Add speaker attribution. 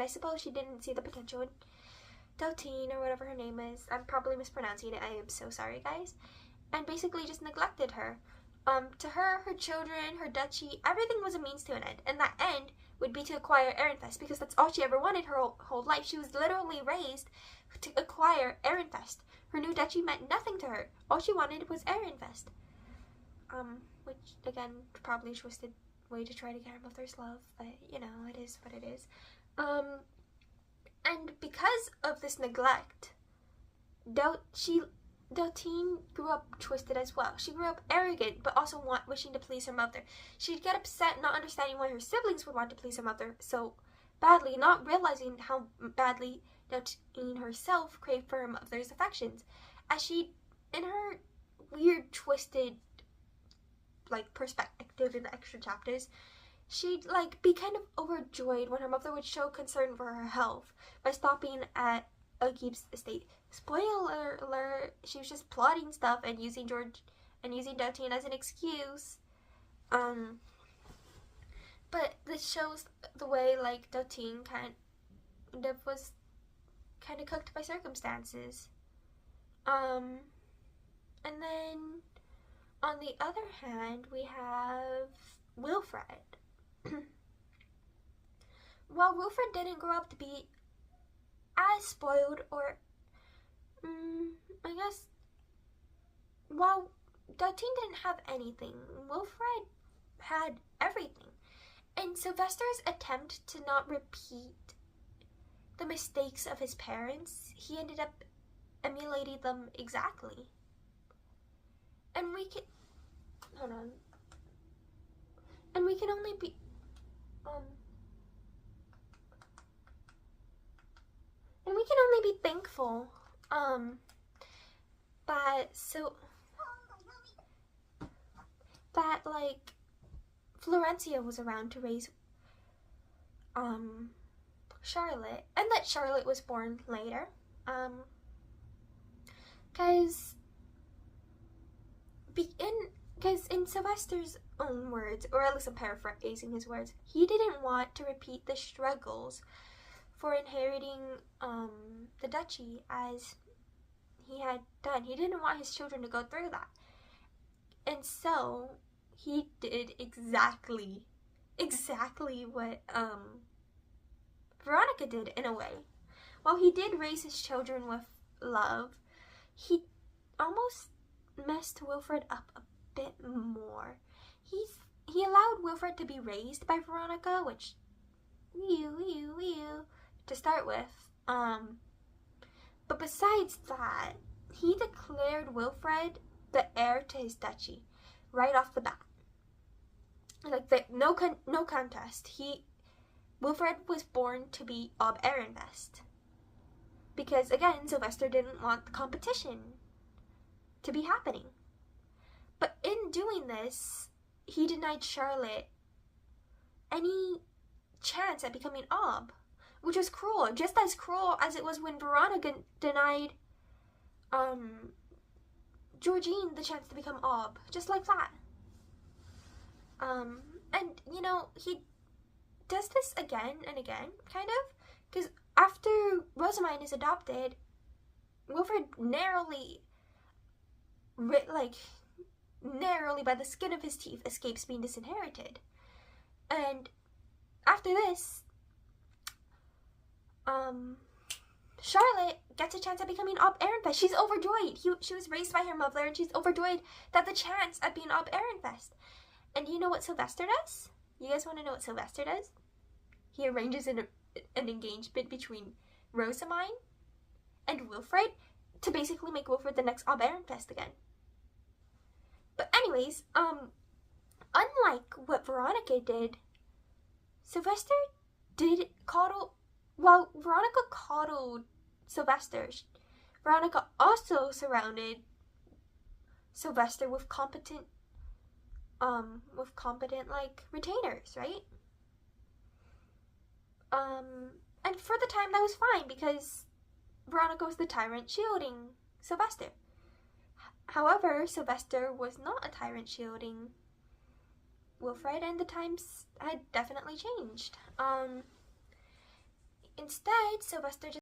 Speaker 1: but I suppose she didn't see the potential in Deltine, or whatever her name is. I'm probably mispronouncing it. I am so sorry, guys. And basically just neglected her. To her, her children, her duchy, everything was a means to an end. And that end would be to acquire Ehrenfest, because that's all she ever wanted her whole life. She was literally raised to acquire Ehrenfest. Her new duchy meant nothing to her. All she wanted was Ehrenfest. Which, again, probably a twisted way to try to get her mother's love, but, you know, it is what it is. And because of this neglect, Deltine grew up twisted as well. She grew up arrogant, but also wishing to please her mother. She'd get upset not understanding why her siblings would want to please her mother so badly, not realizing how badly Deltine herself craved for her mother's affections. As she, in her weird, twisted, like, perspective in the extra chapters, she'd, like, be kind of overjoyed when her mother would show concern for her health by stopping at Agib's estate. Spoiler alert, she was just plotting stuff and using Deltine as an excuse. But this shows the way, like, Deltine kind of was kind of cooked by circumstances. And then on the other hand, we have Wilfred. While Wilfred didn't grow up to be as spoiled, or I guess, while Deltine didn't have anything, Wilfred had everything. In Sylvester's attempt to not repeat the mistakes of his parents, he ended up emulating them exactly. And we can, hold on. And we can only be, thankful, that like Florencia was around to raise Charlotte, and that Charlotte was born later, because in Sylvester's own words, or at least I'm paraphrasing his words, he didn't want to repeat the struggles for inheriting the duchy as he had done. He didn't want his children to go through that. And so he did exactly what Veronica did, in a way. While he did raise his children with love, he almost messed Wilfred up a bit more. He allowed Wilfred to be raised by Veronica, which to start with. But besides that, he declared Wilfred the heir to his duchy right off the bat. Like, no contest. Wilfred was born to be Ob Ehrenfest. Because, again, Sylvester didn't want the competition to be happening. But in doing this, he denied Charlotte any chance at becoming Ob, which was cruel, just as cruel as it was when Veronica denied Georgine the chance to become Ob, just like that. And, you know, he does this again and again, kind of, because after Rosamine is adopted, Wilfred narrowly by the skin of his teeth escapes being disinherited. And after this, Charlotte gets a chance at becoming Ob Ehrenfest. She's overjoyed. She was raised by her mother, and she's overjoyed that the chance at being Ob Ehrenfest. And you know what Sylvester does? You guys want to know what Sylvester does? He arranges an engagement between Rosamine and Wilfred to basically make Wilfred the next Ob Ehrenfest again. But anyways, unlike what Veronica did, Sylvester did coddle. While Veronica coddled Sylvester, Veronica also surrounded Sylvester with competent like retainers, right? And for the time that was fine, because Veronica was the tyrant shielding Sylvester. However, Sylvester was not a tyrant shielding Wilfred, and the times had definitely changed. Instead, Sylvester just